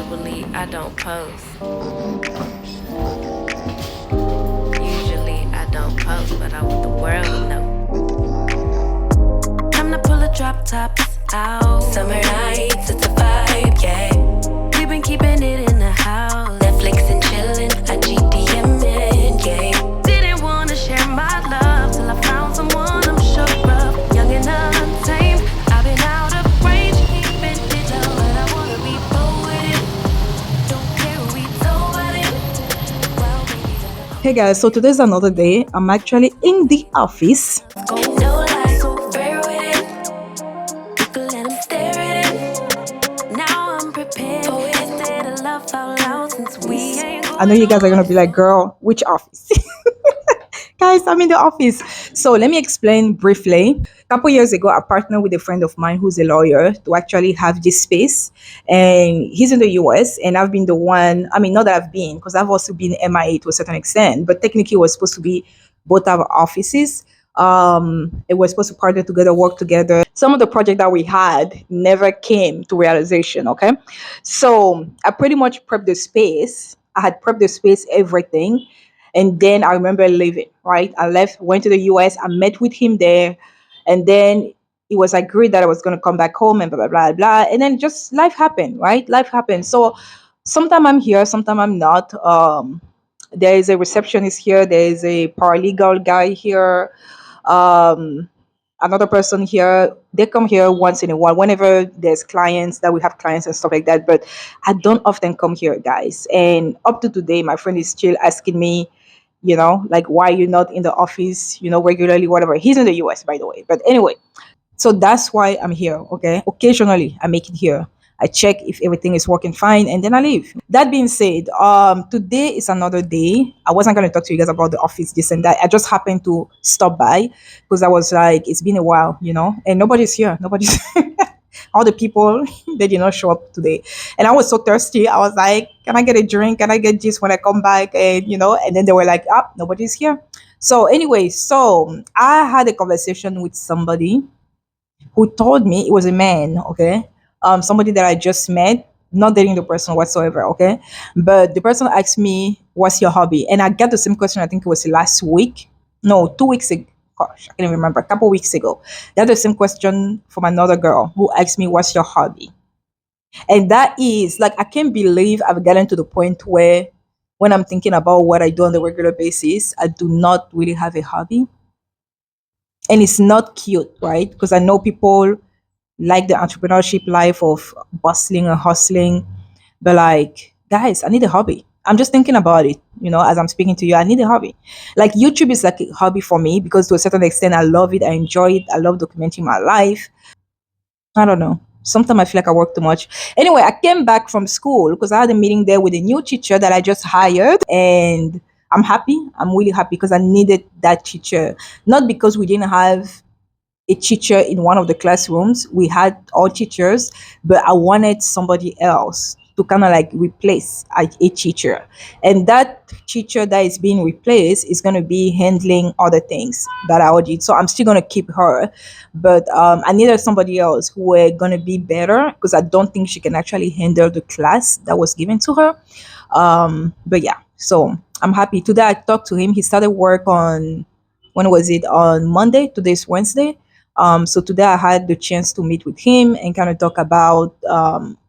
Usually I don't post. Usually I don't post, but I want the world to know. Time to pull the drop tops out. Summer nights, it's a vibe, yeah. We've been keeping it in the house. Netflix and chillin', I GDMing, yeah. Didn't wanna share my love till I found someone I'm sure of. Young and untamed, I've been out of range, keeping it low, but I wanna be bold with it. Don't care who we told about it. Well, baby, Hey guys, so today's another day. I'm actually in the office. go no lie, so fair with it. You can let him stare at it. Now I'm prepared for it. Instead of love out loud since we ain't I know you guys are gonna be like, girl, which office? Guys, I'm in the office. So let me explain briefly. A couple years ago, I partnered with a friend of mine who's a lawyer to actually have this space. And he's in the US, and I've been the one, I mean, not that I've been, because I've also been MIA to a certain extent, but technically it was supposed to be both our offices. It was supposed to partner together, work together. Some of the project that we had never came to realization. Okay. So I pretty much prepped the space. I had prepped the space, everything. And then I remember leaving, right? I left, went to the US, I met with him there, and then it was agreed that I was going to come back home and blah, blah, blah, blah. And then just life happened, right? Life happened. So sometime I'm here, sometime I'm not. There is a receptionist here, there is a paralegal guy here, um, another person here. They come here once in a while whenever there's clients that we have clients and stuff like that. But I don't often come here, guys. And up to today, my friend is still asking me, like, why you're not in the office, regularly, whatever. He's in the US, by the way. But anyway, so that's why I'm here. Okay. Occasionally I make it here. I check if everything is working fine and then I leave. That being said, today is another day. I wasn't going to talk to you guys about the office, this and that. I just happened to stop by because I was like, it's been a while, and nobody's here. Nobody's all the people, they did not show up today. And I was so thirsty. I was like, can I get a drink? Can I get this when I come back? And then they were like, nobody's here. So anyway, so I had a conversation with somebody who told me, it was a man, okay? Somebody that I just met, not dating the person whatsoever, okay? But the person asked me, what's your hobby? And I got the same question, I think it was last week. No, 2 weeks ago. Gosh, I can't even remember. A couple weeks ago. Got the same question from another girl who asked me, what's your hobby? And that is like, I can't believe I've gotten to the point where when I'm thinking about what I do on a regular basis, I do not really have a hobby. And it's not cute, right? Because I know people like the entrepreneurship life of bustling and hustling, but like, guys, I need a hobby. I'm just thinking about it, as I'm speaking to you. I need a hobby. Like YouTube is like a hobby for me because to a certain extent, I love it. I enjoy it. I love documenting my life. I don't know. Sometimes I feel like I work too much. Anyway, I came back from school because I had a meeting there with a new teacher that I just hired, and I'm happy. I'm really happy because I needed that teacher. Not because we didn't have a teacher in one of the classrooms. We had all teachers, but I wanted somebody else to kind of like replace a teacher. And that teacher that is being replaced is going to be handling other things that I already did. So I'm still going to keep her, but I needed somebody else who were going to be better because I don't think she can actually handle the class that was given to her. But yeah, so I'm happy. Today I talked to him. He started work on, when was it? On Monday. Today's Wednesday. So today I had the chance to meet with him and kind of talk about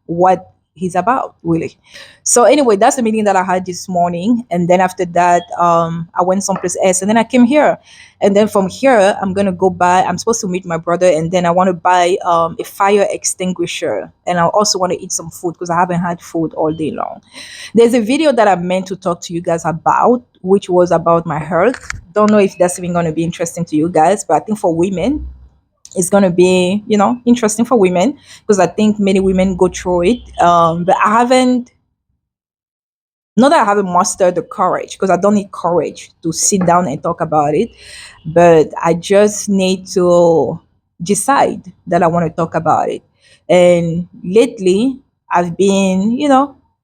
what he's about, really. So anyway, that's the meeting that I had this morning. And then after that, I went someplace else and then I came here. And then from here, I'm going to go buy, I'm supposed to meet my brother. And then I want to buy a fire extinguisher. And I also want to eat some food because I haven't had food all day long. There's a video that I meant to talk to you guys about, which was about my health. Don't know if that's even going to be interesting to you guys, but I think for women, it's going to be, interesting for women because I think many women go through it. But I haven't, not that I haven't mustered the courage because I don't need courage to sit down and talk about it, but I just need to decide that I want to talk about it. And lately, I've been,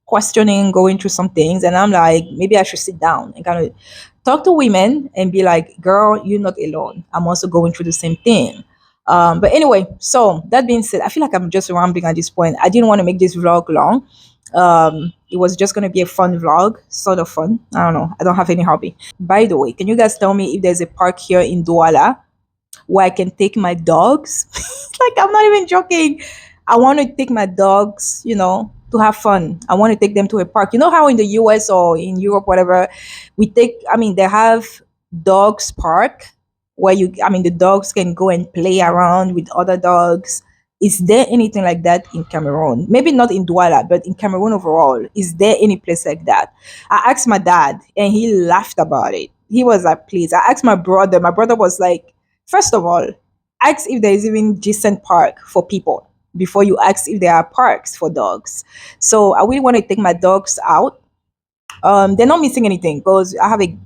questioning, going through some things, and I'm like, maybe I should sit down and kind of talk to women and be like, girl, you're not alone. I'm also going through the same thing. But anyway, so that being said, I feel like I'm just rambling at this point. I didn't want to make this vlog long. It was just gonna be a fun vlog, sort of fun. I don't know. I don't have any hobby. By the way, can you guys tell me if there's a park here in Douala where I can take my dogs? Like, I'm not even joking. I want to take my dogs, to have fun. I want to take them to a park. You know how in the US or in Europe, whatever, they have dogs park where the dogs can go and play around with other dogs. Is there anything like that in Cameroon? Maybe not in Douala, but in Cameroon overall. Is there any place like that? I asked my dad and he laughed about it. He was like, please. I asked my brother. My brother was like, first of all, ask if there is even decent park for people before you ask if there are parks for dogs. So I really want to take my dogs out. They're not missing anything because I have a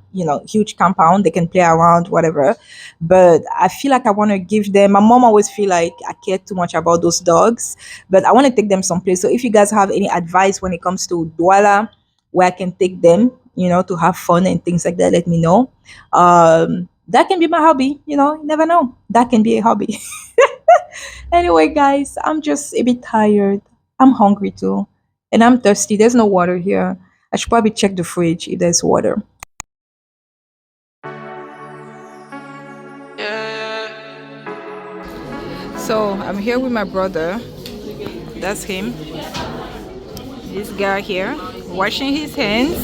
huge compound. They can play around, whatever. But I feel like I want to give them. My mom always feel like I care too much about those dogs, but I want to take them someplace. So if you guys have any advice when it comes to Douala, where I can take them, to have fun and things like that, let me know. That can be my hobby. You never know. That can be a hobby. Anyway, guys, I'm just a bit tired. I'm hungry too. And I'm thirsty. There's no water here. I should probably check the fridge if there's water. So I'm here with my brother. That's him. This guy here, washing his hands.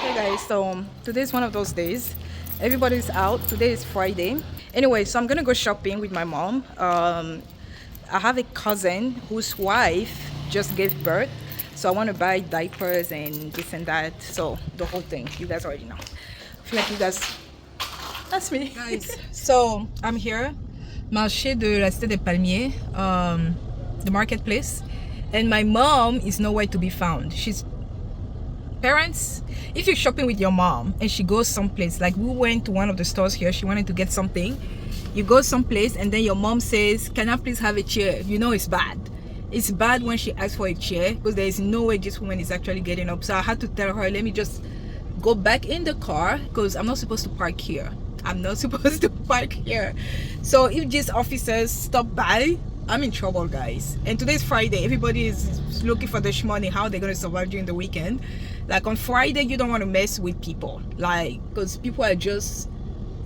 Hey guys, so today's one of those days. Everybody's out. Today is Friday. Anyway, so I'm gonna go shopping with my mom. I have a cousin whose wife just gave birth, so I want to buy diapers and this and that. So the whole thing, you guys already know. I feel like you guys, that's me, guys. So I'm here, marché de la Cité des Palmiers, the marketplace, and my mom is nowhere to be found. She's parents, if you're shopping with your mom and she goes someplace, like we went to one of the stores here, she wanted to get something. You go someplace and then your mom says, can I please have a chair? It's bad. It's bad when she asks for a chair because there is no way this woman is actually getting up. So I had to tell her, let me just go back in the car because I'm not supposed to park here. I'm not supposed to park here. So if these officers stop by, I'm in trouble, guys. And today's Friday. Everybody is looking for the money, how they're going to survive during the weekend. Like on Friday, you don't want to mess with people, like, because people are just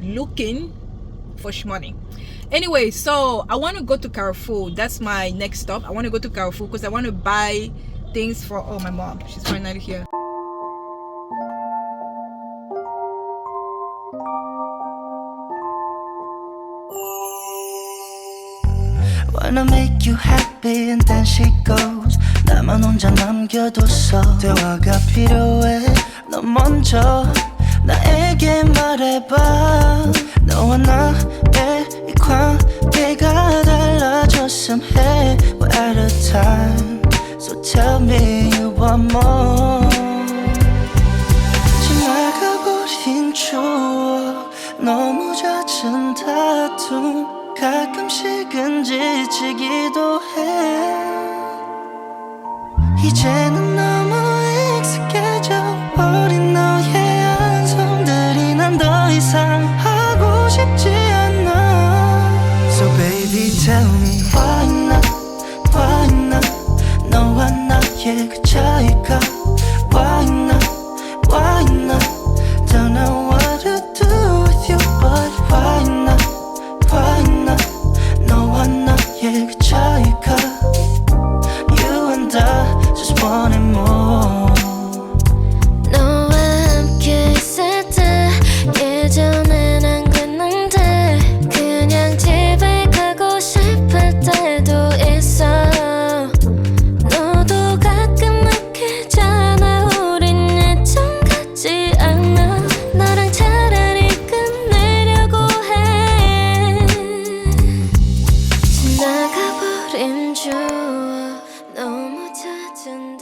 looking for money. Anyway, so I want to go to Carrefour. That's my next stop. I want to go to Carrefour because I want to buy things for, oh, my mom, she's finally here. Wanna make you happy and then she goes. 나만 혼자 남겨뒀어. 대화가 필요해. 너 먼저 나에게 말해봐. 너와 나의 이 관계가 달라졌음 해. We're at a time, so tell me you want more. 지나가버린 추억, 너무 잦은 다툼, 가끔씩은 지치기도 해. 이제는 너무 익숙해져 버린 너의 한손들이 난 더 이상 하고 싶지 않아. So baby tell me why not 너와 나의 그 차이가 why not don't know what to do with you but why not 너와 나의 그 차이가 you and I just wanted more. 너와 함께 있을 때 예전엔 안 그랬는데 그냥 집에 가고 싶을 때도 있어. 너도 가끔 느끼잖아 우린 예전 같지 않아. 너랑 차라리 끝내려고 해. 지나가버린 추억 너무 잦은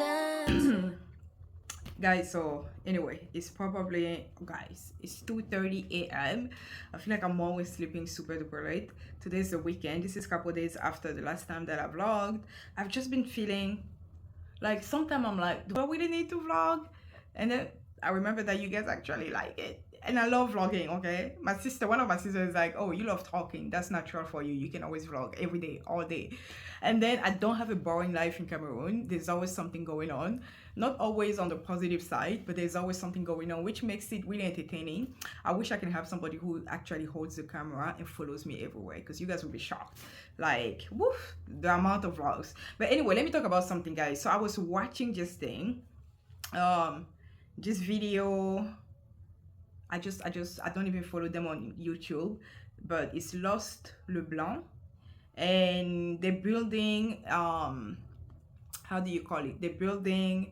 Guys, so anyway, it's 2:30 a.m. I feel like I'm always sleeping super duper late. Today's the weekend. This is a couple days after the last time that I vlogged. I've just been feeling Like sometimes I'm like, do I really need to vlog? And then I remember that you guys actually like it. And I love vlogging, okay? One of my sisters is like, oh, you love talking. That's natural for you. You can always vlog every day, all day. And then I don't have a boring life in Cameroon. There's always something going on. Not always on the positive side, but there's always something going on, which makes it really entertaining. I wish I can have somebody who actually holds the camera and follows me everywhere, because you guys will be shocked. Like, woof, the amount of vlogs. But anyway, let me talk about something, guys. So I was watching this thing, this video. I don't even follow them on YouTube, but it's Lost Leblanc, and they're building how do you call it? They're building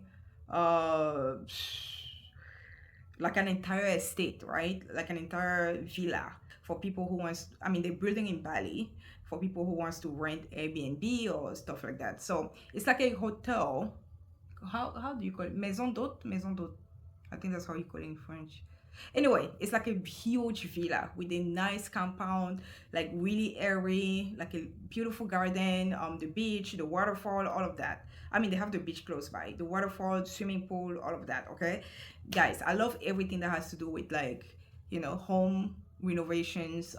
uh like an entire estate, right? Like an entire villa for people who wants, I mean, they're building in Bali for people who wants to rent Airbnb or stuff like that. So it's like a hotel. How do you call it? Maison d'hôte? Maison d'hôte. I think that's how you call it in French. Anyway, it's like a huge villa with a nice compound, like really airy, like a beautiful garden, the beach, the waterfall, all of that. I mean, they have the beach close by, the waterfall, swimming pool, all of that. Okay, guys, I love everything that has to do with, like, home renovations,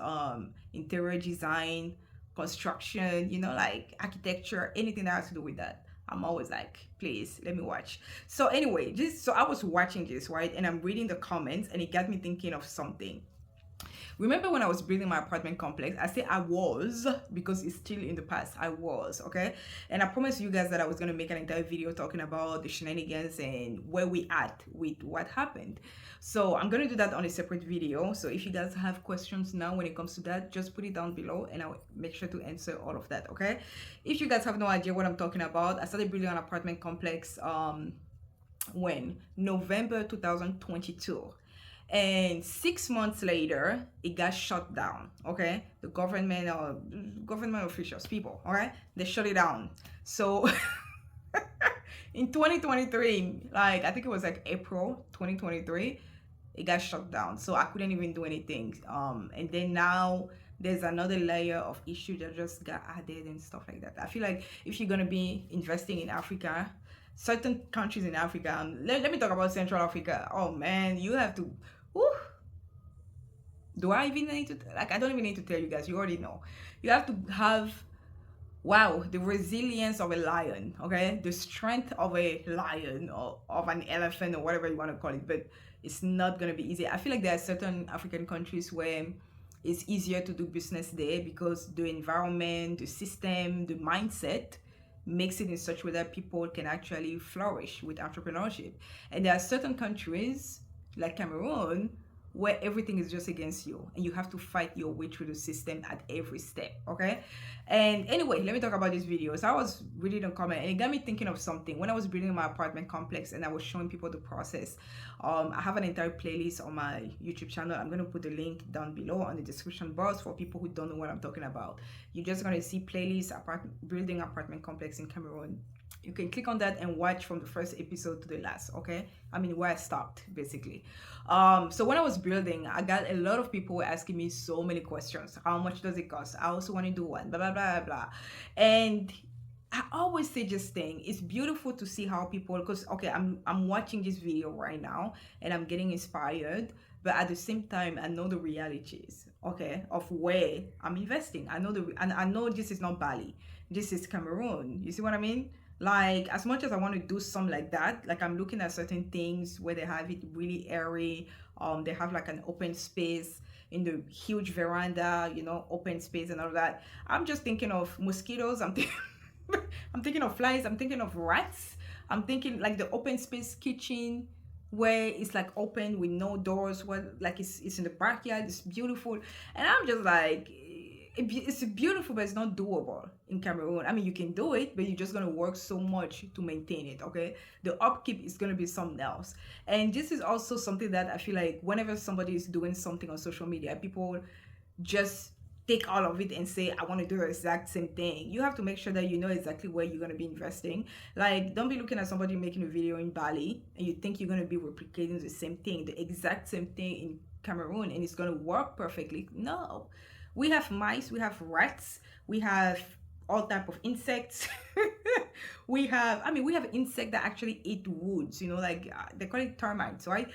interior design, construction, like architecture, anything that has to do with that. I'm always like, please let me watch. So anyway, so I was watching this, right? And I'm reading the comments, and it got me thinking of something. Remember when I was building my apartment complex? I say I was, because it's still in the past. I was, okay? And I promised you guys that I was going to make an entire video talking about the shenanigans and where we at with what happened. So I'm going to do that on a separate video. So if you guys have questions now when it comes to that, just put it down below and I'll make sure to answer all of that, okay? If you guys have no idea what I'm talking about, I started building an apartment complex when? November 2022. And 6 months later, it got shut down. Okay, the government officials, people, all right, they shut it down. So in 2023, like I think it was like April 2023, it got shut down. So I couldn't even do anything. And then now there's another layer of issue that just got added and stuff like that. I feel like if you're gonna be investing in Africa, certain countries in Africa, let me talk about Central Africa. Oh man, you have to. Whew, do I even need to, like, I don't even need to tell you guys, you already know. You have to have, wow, the resilience of a lion, okay? The strength of a lion or of an elephant or whatever you want to call it, but it's not going to be easy. I feel like there are certain African countries where it's easier to do business there because the environment, the system, the mindset makes it in such a way that people can actually flourish with entrepreneurship. And there are certain countries like Cameroon where everything is just against you and you have to fight your way through the system at every step, okay? And anyway, let me talk about this video. So I was reading a comment and it got me thinking of something. When I was building my apartment complex and I was showing people the process, I have an entire playlist on my YouTube channel. I'm going to put the link down below on the description box for people who don't know what I'm talking about. You're just going to see playlist building apartment complex in Cameroon. You can click on that and watch from the first episode to the last, okay? I mean, where I stopped, basically. So when I was building, I got a lot of people asking me so many questions. How much does it cost? I also want to do one, blah, blah, blah, blah. And I always say this thing. It's beautiful to see how people, because, okay, I'm watching this video right now and I'm getting inspired. But at the same time, I know the realities, okay, of where I'm investing. And I know this is not Bali. This is Cameroon. You see what I mean? Like, as much as I want to do something like that, like I'm looking at certain things where they have it really airy, they have like an open space in the huge veranda, open space and all that. I'm just thinking of mosquitoes. I'm thinking of flies. I'm thinking of rats. I'm thinking like the open space kitchen where it's like open with no doors, where like it's in the backyard. It's beautiful, and I'm just like, it's beautiful, but it's not doable in Cameroon. I mean, you can do it, but you're just gonna work so much to maintain it, okay? The upkeep is gonna be something else. And this is also something that I feel like whenever somebody is doing something on social media, people just take all of it and say, I want to do the exact same thing. You have to make sure that you know exactly where you're going to be investing. Like, don't be looking at somebody making a video in Bali and you think you're going to be replicating the same thing, the exact same thing in Cameroon, and it's going to work perfectly. No. We have mice, we have rats, we have all type of insects. We have insects that actually eat woods, like they call it termites, right?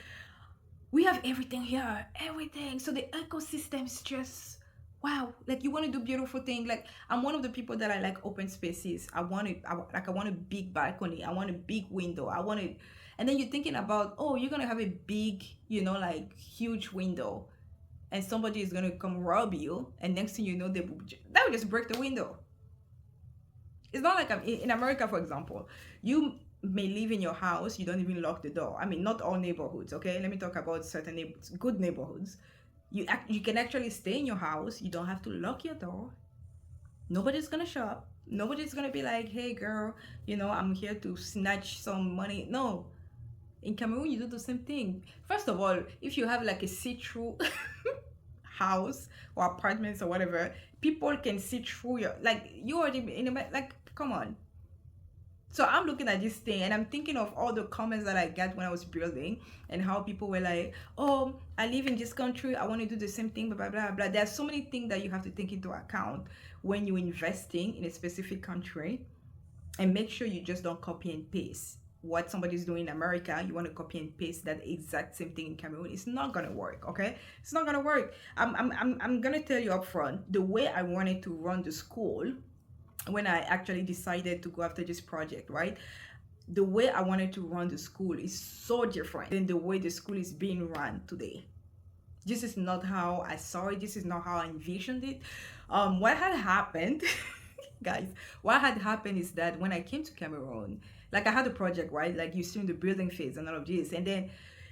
We have everything here, everything. So the ecosystem is just wow. Like you want to do beautiful thing. Like I'm one of the people that I like open spaces. I want a big balcony. I want a big window. I want it. And then you're thinking about, oh, you're gonna have a big, like huge window, and somebody is gonna come rob you, and next thing you know, that would just break the window. It's not like in America, for example, you may live in your house, you don't even lock the door. I mean, not all neighborhoods, okay? Let me talk about certain good neighborhoods. You can actually stay in your house, you don't have to lock your door. Nobody's gonna show up. Nobody's gonna be like, hey girl, I'm here to snatch some money. No. In Cameroon, you do the same thing. First of all, if you have like a see-through house or apartments or whatever, people can see through you already in a like, come on. So I'm looking at this thing and I'm thinking of all the comments that I got when I was building, and how people were like, oh, I live in this country, I want to do the same thing, blah blah blah blah. There's so many things that you have to take into account when you're investing in a specific country, and make sure you just don't copy and paste what somebody's doing in America. You want to copy and paste that exact same thing in Cameroon. It's not gonna work, okay? It's not gonna work. I'm gonna tell you up front, the way I wanted to run the school when I actually decided to go after this project, right? The way I wanted to run the school is so different than the way the school is being run today. This is not how I saw it. This is not how I envisioned it. What had happened, guys, what had happened is that when I came to Cameroon, like I had a project, right? Like you're still in the building phase and all of this. And then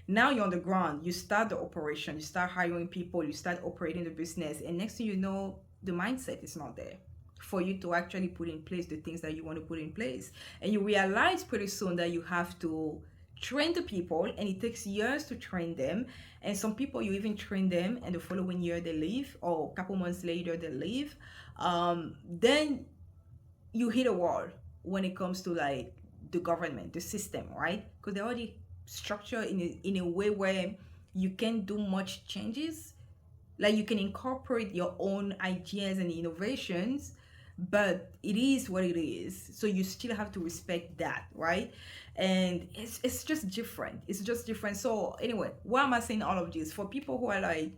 now you're on the ground, you start the operation, you start hiring people, you start operating the business. And next thing you know, the mindset is not there for you to actually put in place the things that you want to put in place. And you realize pretty soon that you have to train the people, and it takes years to train them. And some people, you even train them and the following year they leave, or a couple months later they leave. Then you hit a wall when it comes to like the government, the system, right? Because they're already structured in a way where you can't do much changes. Like you can incorporate your own ideas and innovations, but it is what it is. So you still have to respect that, right? And it's just different. It's just different. So anyway, why am I saying all of this? For people who are like,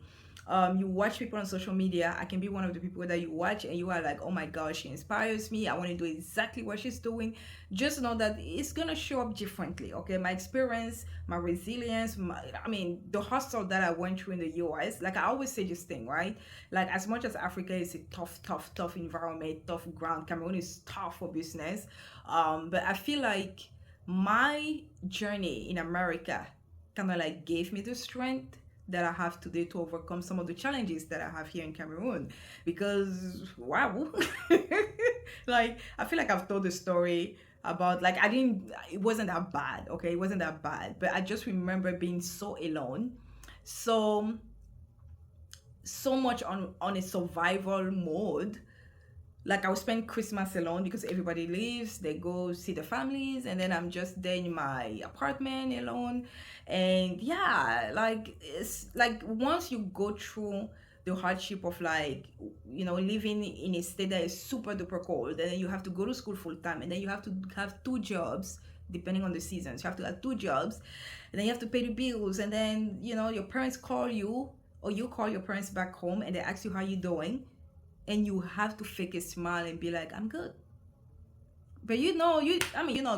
you watch people on social media, I can be one of the people that you watch and you are like, oh my gosh, she inspires me, I want to do exactly what she's doing. Just know that it's gonna show up differently, okay? My experience, my resilience, the hustle that I went through in the US, like I always say this thing, right? Like as much as Africa is a tough environment, tough ground, Cameroon is tough for business, but I feel like my journey in America kind of like gave me the strength that I have today to overcome some of the challenges that I have here in Cameroon. Because wow, like I feel like I've told the story about like it wasn't that bad, okay? It wasn't that bad, but I just remember being so alone, so much on a survival mode. Like I would spend Christmas alone because everybody leaves, they go see the families, and then I'm just there in my apartment alone. And yeah, like it's like once you go through the hardship of like, living in a state that is super duper cold, and then you have to go to school full time, and then you have to have two jobs depending on the seasons. You have to have two jobs, and then you have to pay the bills, and then your parents call you, or you call your parents back home and they ask you how you doing, and you have to fake a smile and be like, I'm good. But you're not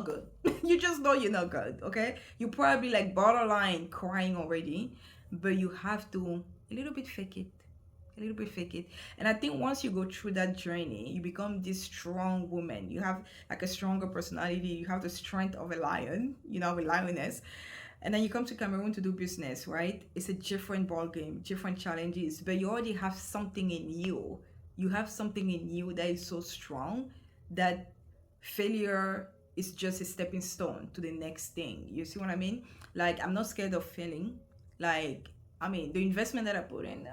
good. You just know you're not good, okay? You probably like borderline crying already, but you have to a little bit fake it. And I think once you go through that journey, you become this strong woman. You have like a stronger personality. You have the strength of a lion, a lioness. And then you come to Cameroon to do business, right? It's a different ball game, different challenges, but you already have something in you. You have something in you that is so strong that failure is just a stepping stone to the next thing. You see what I mean? Like, I'm not scared of failing. Like, the investment that I put in,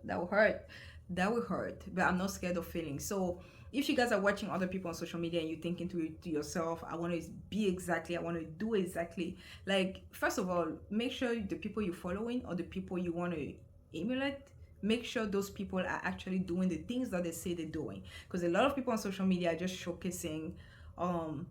that will hurt. That will hurt, but I'm not scared of failing. So if you guys are watching other people on social media and you're thinking to yourself, I want to be exactly, I want to do exactly. Like, first of all, make sure the people you're following or the people you want to emulate make sure those people are actually doing the things that they say they're doing. Because a lot of people on social media are just showcasing,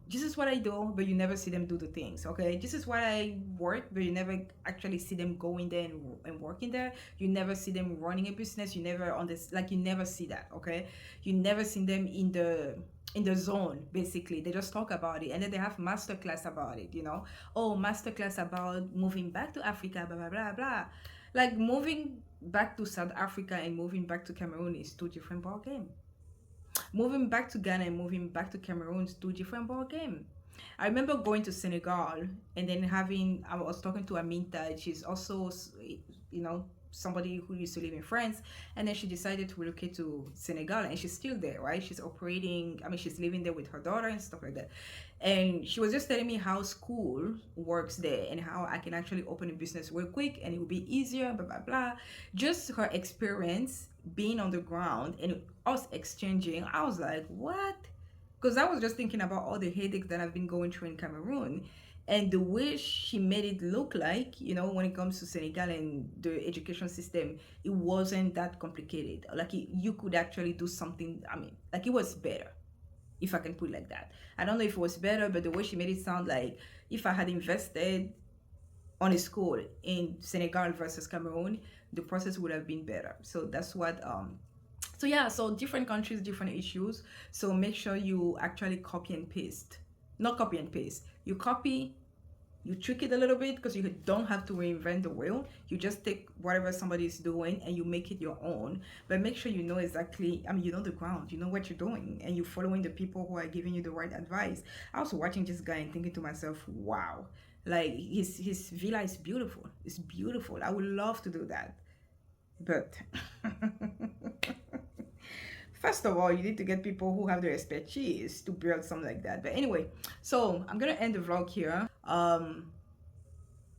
this is what I do, but you never see them do the things. Okay, this is what I work, but you never actually see them going there and working there. You never see them running a business. You never on this, like, you never see that. Okay, you never see them in the zone. Basically, they just talk about it, and then they have masterclass about it. Masterclass about moving back to Africa, blah blah blah blah. Like, moving back to South Africa and moving back to Cameroon is two different ball game. Moving back to Ghana and moving back to Cameroon is two different ball game. I remember going to Senegal and then I was talking to Aminta. She's also, somebody who used to live in France, and then she decided to relocate to Senegal, and she's still there, right? She's she's living there with her daughter and stuff like that. And she was just telling me how school works there and how I can actually open a business real quick and it will be easier, blah blah blah. Just her experience being on the ground and us exchanging, I was like, what? Because I was just thinking about all the headaches that I've been going through in Cameroon, and the way she made it look like, when it comes to Senegal and the education system, it wasn't that complicated. Like, you could actually do something, it was better, if I can put it like that. I don't know if it was better, but the way she made it sound like if I had invested on a school in Senegal versus Cameroon, the process would have been better. So that's what, so different countries, different issues. So make sure you actually copy and paste. Not copy and paste. You copy, you trick it a little bit, because you don't have to reinvent the wheel. You just take whatever somebody is doing and you make it your own. But make sure you know exactly, you know the ground, you know what you're doing, and you're following the people who are giving you the right advice. I was watching this guy and thinking to myself, wow, like his villa is beautiful. It's beautiful. I would love to do that. But first of all, you need to get people who have the expertise to build something like that. But anyway, so I'm gonna end the vlog here.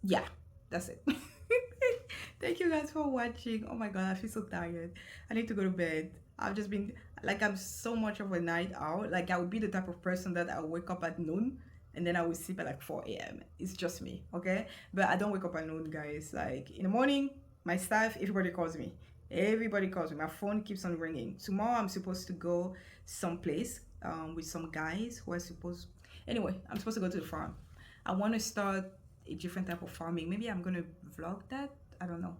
Yeah, that's it. Thank you guys for watching. Oh my god, I feel so tired. I need to go to bed. I've just been, like, I'm so much of a night owl. Like, I would be the type of person that I'll wake up at noon and then I will sleep at like 4 a.m. It's just me, okay? But I don't wake up at noon, guys. Like, in the morning, my staff, everybody calls me. Everybody calls me. My phone keeps on ringing. Tomorrow I'm supposed to go someplace with some guys who are supposed, anyway, I'm supposed to go to the farm. I want to start a different type of farming. Maybe I'm gonna vlog that. I don't know.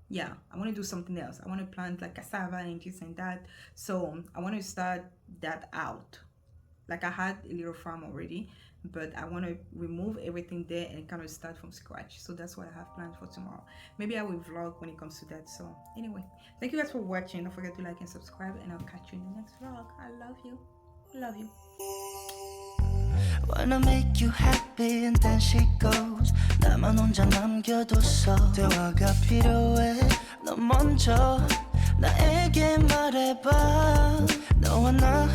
Yeah, I want to do something else. I want to plant like cassava and this and that. So I want to start that out. Like, I had a little farm already, but I want to remove everything there and kind of start from scratch. So that's what I have planned for tomorrow. Maybe I will vlog when it comes to that. So anyway, thank you guys for watching. Don't forget to like and subscribe, and I'll catch you in the next vlog. I love you. Love you. Wanna make you happy and then she goes. 나만 혼자 남겨뒀어. 대화가 필요해. 너 먼저 나에게 말해봐. 너와 나